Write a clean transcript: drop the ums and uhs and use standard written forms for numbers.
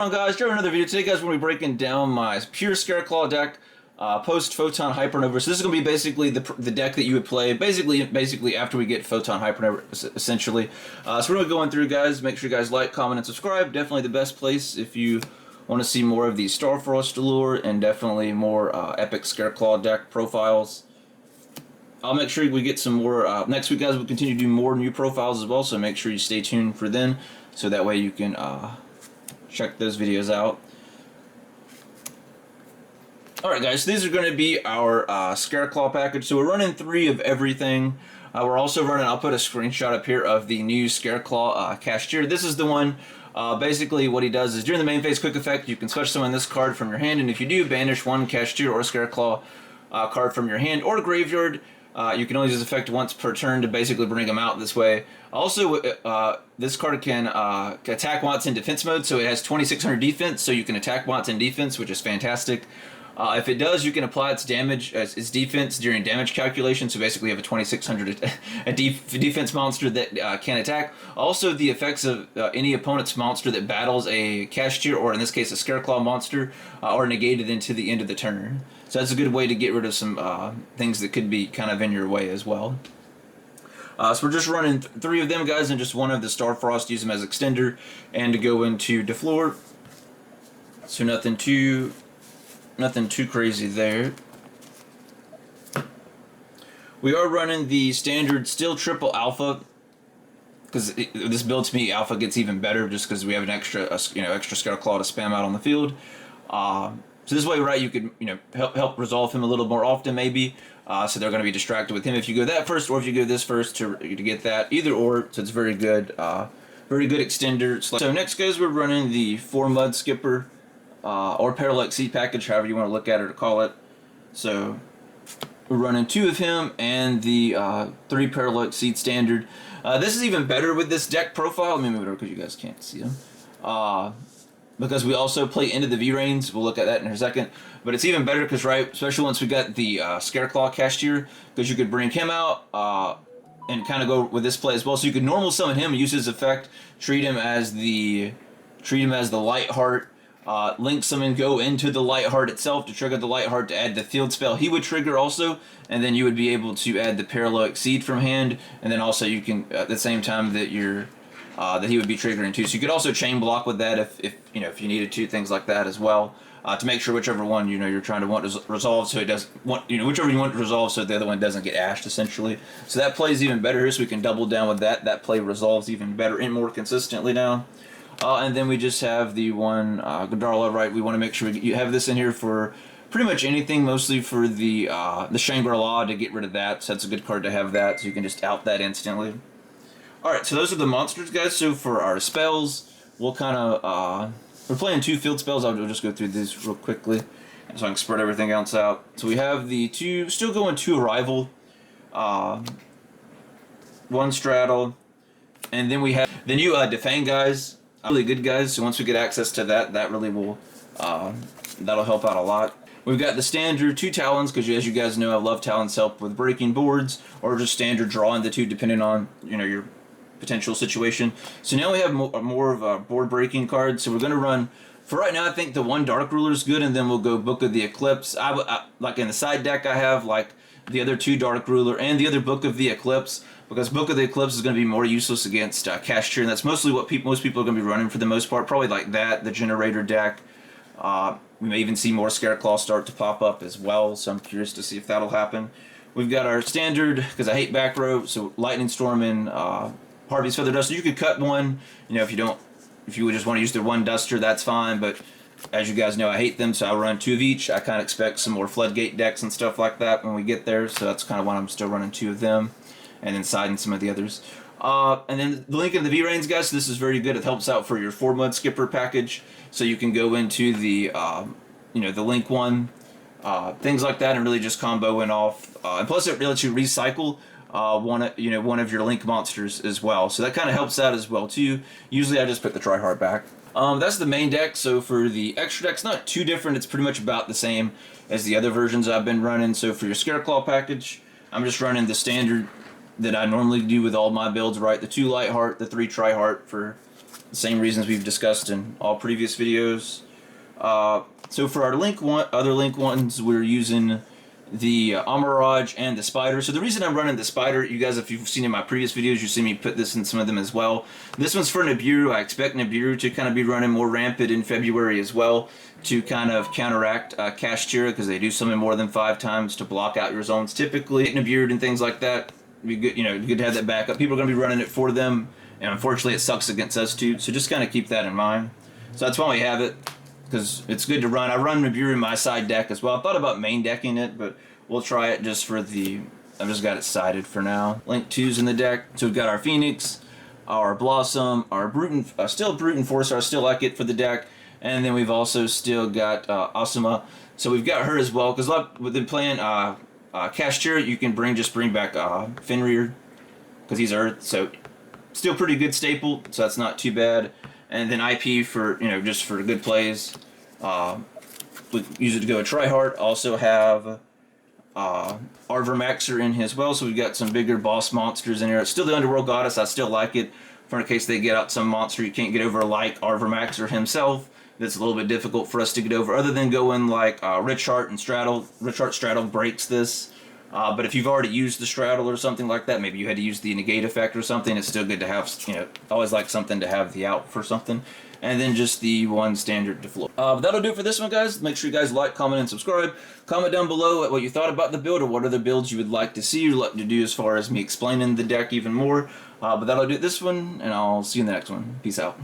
What's going on, guys? Joe, another video. Today, guys, we're going to be breaking down my pure Scareclaw deck post Photon Hypernova. So this is going to be basically the deck that you would play basically after we get Photon Hypernova, essentially. So we're going to be going through, guys. Make sure you guys like, comment, and subscribe. Definitely the best place if you want to see more of these Starfrost lore and definitely more epic Scareclaw deck profiles. I'll make sure we get some more next week, guys. We'll continue to do more new profiles as well, so make sure you stay tuned for then, so that way you can check those videos out. Alright, guys, so these are going to be our Scareclaw package. So we're running 3 of everything. We're also running, I'll put a screenshot up here of the new Scareclaw Cashier. This is the one, basically what he does is during the main phase quick effect, you can switch summon this card from your hand, and if you do, banish one Cashier or Scareclaw card from your hand or graveyard. You can only use this effect once per turn to basically bring them out this way. Also, this card can attack once in defense mode, so it has 2600 defense, so you can attack once in defense, which is fantastic. If it does, you can apply its damage as its defense during damage calculation, so basically you have a 2600 defense monster that can attack. Also, the effects of any opponent's monster that battles a Cashier, or in this case a Scareclaw monster, are negated into the end of the turn. So that's a good way to get rid of some things that could be kind of in your way as well. So we're just running 3 of them, guys, and just one of the Starfrost. Use them as extender and to go into DeFleur. So nothing too crazy there. We are running the standard still triple alpha, because this build to me alpha gets even better just because we have an extra Scareclaw to spam out on the field. So this way, right, you could help resolve him a little more often, maybe. So they're going to be distracted with him if you go that first, or if you go this first to get that. Either or, so it's very good extender. So next, guys, we're running the 4 Mud Skipper or Parallell Exceed package, however you want to look at it or call it. So we're running 2 of him and the 3 Parallel Exceed standard. This is even better with this deck profile. Let me move it over because you guys can't see him. Because we also play into the V-Rains. We'll look at that in a second. But it's even better because, right, especially once we got the Scareclaw Cashier, because you could bring him out and kind of go with this play as well. So you could normal summon him, use his effect, treat him as the Light Heart, link summon, go into the Light Heart itself to trigger the Light Heart to add the field spell he would trigger also, and then you would be able to add the Parallel Exceed from hand, and then also you can, at the same time that you're that he would be triggering too. So you could also chain block with that if you needed to, things like that as well, to make sure whichever one you're trying to want to resolve, so it doesn't whichever you want to resolve, so the other one doesn't get ashed essentially. So that plays even better here, so we can double down with that. That play resolves even better and more consistently now. And then we just have the one Gondola, right? We want to make sure you have this in here for pretty much anything, mostly for the Shangri-La to get rid of that. So that's a good card to have that, so you can just out that instantly. Alright, so those are the monsters, guys. So for our spells, we'll kind of, we're playing 2 field spells. I'll just go through these real quickly so I can spread everything else out. So we have the 2, still going 2 Arrival, 1 Straddle, and then we have the new Defang guys, really good guys. So once we get access to that, that really will, that'll help out a lot. We've got the standard 2 Talons, because as you guys know, I love Talons help with breaking boards, or just standard drawing the 2 depending on, your potential situation. So now we have more of a board breaking card. So we're going to run, for right now, I think the 1 Dark Ruler is good, and then we'll go Book of the Eclipse. Like in the side deck, I have like the other 2 Dark Ruler and the other Book of the Eclipse, because Book of the Eclipse is going to be more useless against Cashier, and that's mostly what most people are going to be running for the most part. Probably like that, the Generator deck. We may even see more Scareclaw start to pop up as well, so I'm curious to see if that'll happen. We've got our standard, because I hate back row, so Lightning Storm and Harvey's Feather Duster. You could cut one, if you would just want to use the 1 Duster, that's fine, but as you guys know, I hate them, so I'll run 2 of each. I kind of expect some more Floodgate decks and stuff like that when we get there, so that's kind of why I'm still running 2 of them, and then siding some of the others. And then the link in the V-Rains, guys, so this is very good. It helps out for your 4 Mud Skipper package, so you can go into the, the link one, things like that, and really just comboing off. And plus it lets you recycle one of your link monsters as well, so that kind of helps out as well too. Usually I just put the Tryhard back. That's the main deck. So for the extra deck's not too different. It's pretty much about the same as the other versions I've been running. So for your Scareclaw package, I'm just running the standard that I normally do with all my builds, right? The 2 Light Heart, the 3 Tryhard for The same reasons we've discussed in all previous videos. So for our other link ones, we're using the Amirage and the Spider. So the reason I'm running the Spider, you guys, if you've seen in my previous videos, you've seen me put this in some of them as well. This one's for Nibiru. I expect Nibiru to kind of be running more rampant in February as well to kind of counteract Kashtira, because they do summon more than 5 times to block out your zones typically. Nibiru and things like that, be good, you know, good to have that backup. People are going to be running it for them, and unfortunately it sucks against us too, so just kind of keep that in mind. So that's why we have it, because it's good to run. I run Nibiru in my side deck as well. I thought about main decking it, but we'll try it just for the... I've just got it sided for now. Link 2's in the deck. So we've got our Phoenix, our Blossom, our still Brute Enforcer. I still like it for the deck. And then we've also still got Asuma. So we've got her as well, because with them playing Kashtira, you can just bring back Fenrir, because he's Earth. So still pretty good staple, so that's not too bad. And then IP for, you know, just for good plays. We use it to go a Tryhard. Also have Arvermaxer in here as well, so we've got some bigger boss monsters in here. It's still the Underworld Goddess. I still like it for in case they get out some monster you can't get over, like Arvermaxer himself. That's a little bit difficult for us to get over, other than going like Richart and Straddle. Richart Straddle breaks this. But if you've already used the Straddle or something like that, maybe you had to use the negate effect or something, it's still good to have, you know, always like something to have the out for something. And then just the one standard defloor. But that'll do it for this one, guys. Make sure you guys like, comment, and subscribe. Comment down below what you thought about the build, or what other builds you would like to see or like to do as far as me explaining the deck even more. But that'll do it this one, and I'll see you in the next one. Peace out.